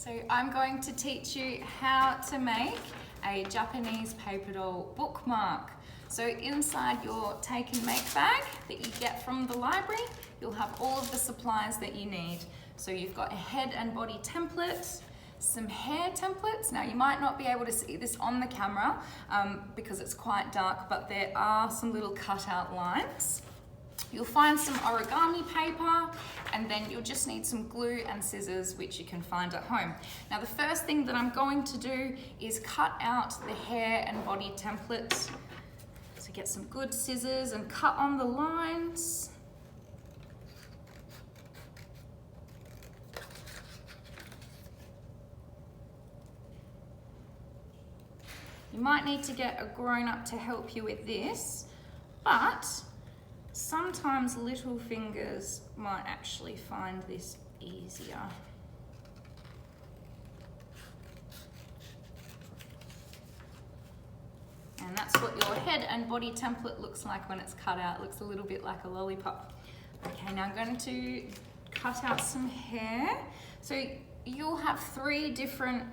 So I'm going to teach you how to make a Japanese paper doll bookmark. So inside your take and make bag that you get from the library, you'll have all of the supplies that you need. So you've got a head and body template, some hair templates. Now you might not be able to see this on the camera because it's quite dark, but there are some little cutout lines. You'll find some origami paper, and then you'll just need some glue and scissors, which you can find at home. Now the first thing that I'm going to do is cut out the hair and body templates. So get some good scissors and cut on the lines. You might need to get a grown-up to help you with this, but sometimes little fingers might actually find this easier. And that's what your head and body template looks like when it's cut out. It looks a little bit like a lollipop. Okay, now I'm going to cut out some hair. So you'll have 3 different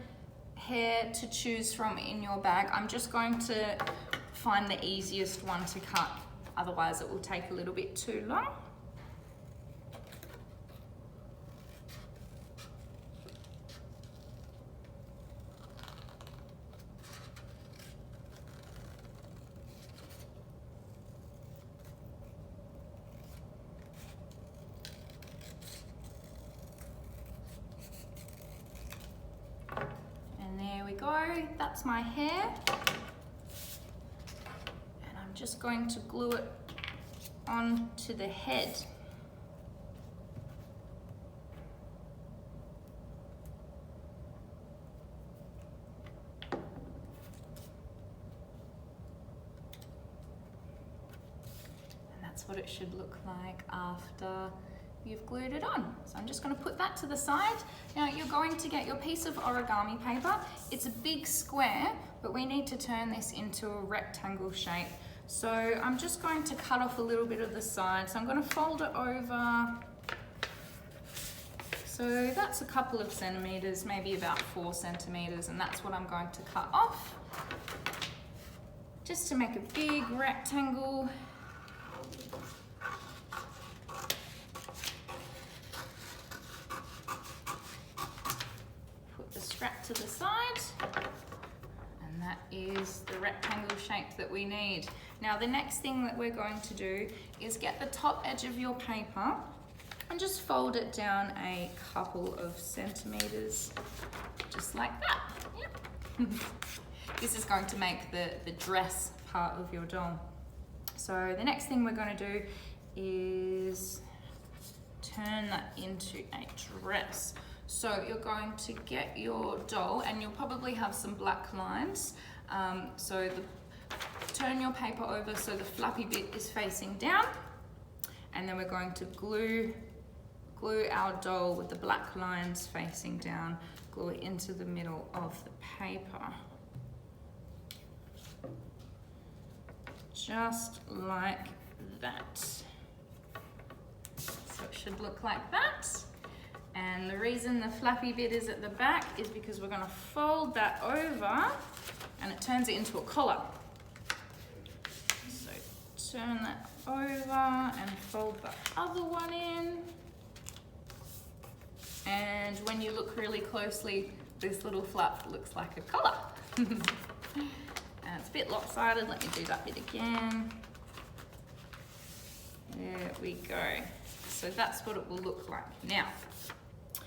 hair to choose from in your bag. I'm just going to find the easiest one to cut. Otherwise it will take a little bit too long. And there we go, that's my hair. Just going to glue it onto the head. And that's what it should look like after you've glued it on. So I'm just going to put that to the side. Now you're going to get your piece of origami paper. It's a big square, but we need to turn this into a rectangle shape. So I'm just going to cut off a little bit of the side. So I'm going to fold it over. So that's a couple of centimeters, maybe about 4 centimeters, and that's what I'm going to cut off. Just to make a big rectangle. Put the strap to the side. And that is the rectangle shape that we need. Now the next thing that we're going to do is get the top edge of your paper and just fold it down a couple of centimeters, just like that. Yep. This is going to make the dress part of your doll. So the next thing we're going to do is turn that into a dress. So you're going to get your doll, and you'll probably have some black lines. Turn your paper over so the flappy bit is facing down, and then we're going to glue our doll with the black lines facing down, glue it into the middle of the paper. Just like that. So it should look like that. And the reason the flappy bit is at the back is because we're going to fold that over and it turns it into a collar. So turn that over and fold the other one in. And when you look really closely, this little flap looks like a collar. And it's a bit lopsided. Let me do that bit again. There we go. So that's what it will look like. Now,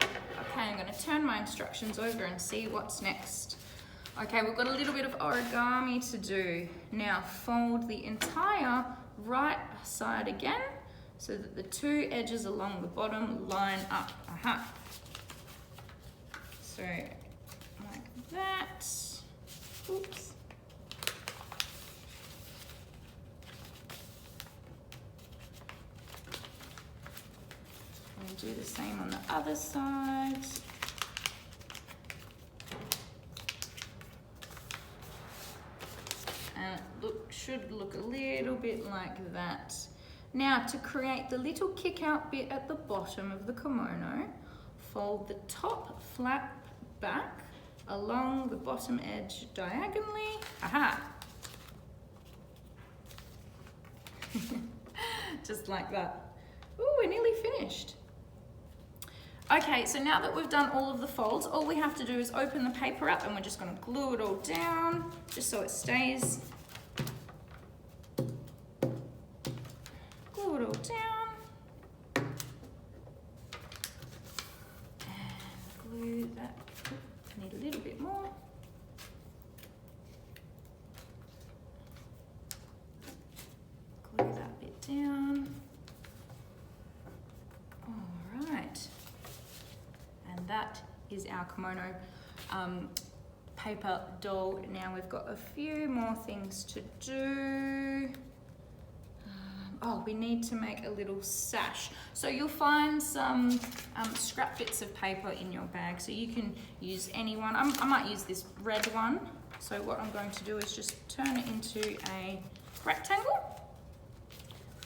okay, I'm going to turn my instructions over and see what's next. Okay, we've got a little bit of origami to do. Now fold the entire right side again so that the 2 edges along the bottom line up. So like that. Oops. And do the same on the other side. And it should look a little bit like that. Now to create the little kick out bit at the bottom of the kimono, fold the top flap back along the bottom edge diagonally. Aha! Just like that. Ooh, we're nearly finished. Okay, so now that we've done all of the folds, all we have to do is open the paper up and we're just going to glue it all down just so it stays. Glue it all down. And glue that. I need a little bit more. Glue that bit down. All right. And that is our kimono paper doll. Now we've got a few more things to do. Oh, we need to make a little sash. So you'll find some scrap bits of paper in your bag. So you can use any one. I might use this red one. So what I'm going to do is just turn it into a rectangle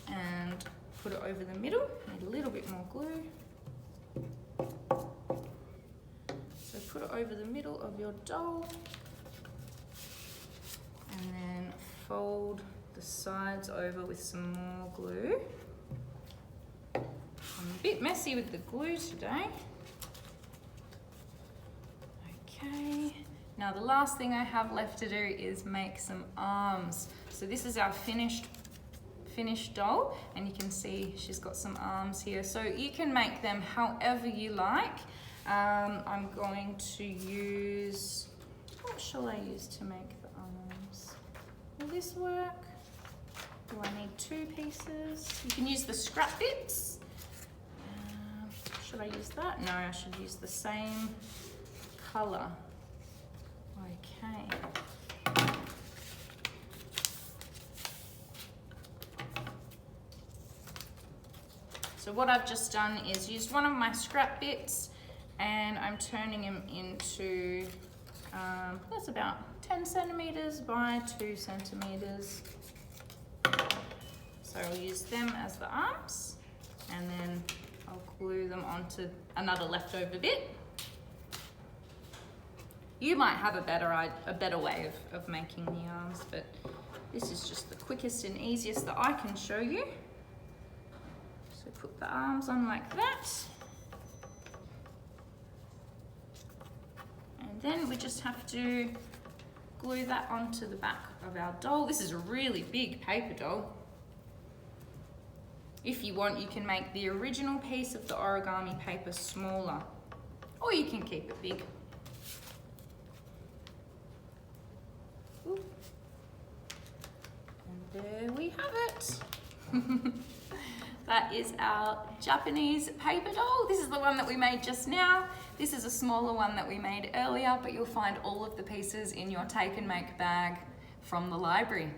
and put it over the middle. Need a little bit more glue. So put it over the middle of your doll and then fold the sides over with some more glue. I'm a bit messy with the glue today. Okay, now the last thing I have left to do is make some arms. So this is our finished doll, and you can see she's got some arms here. So you can make them however you like. I'm going to use, what shall I use to make the arms? Will this work? Do I need two pieces? You can use the scrap bits. Should I use that? No, I should use the same color. Okay. So what I've just done is used one of my scrap bits and I'm turning them into, that's about 10 centimeters by 2 centimeters. So I'll use them as the arms and then I'll glue them onto another leftover bit. You might have a better way of making the arms, but this is just the quickest and easiest that I can show you. So put the arms on like that. And then we just have to glue that onto the back of our doll. This is a really big paper doll. If you want, you can make the original piece of the origami paper smaller, or you can keep it big. Ooh. And there we have it. That is our Japanese paper doll. This is the one that we made just now. This is a smaller one that we made earlier, but you'll find all of the pieces in your take and make bag from the library.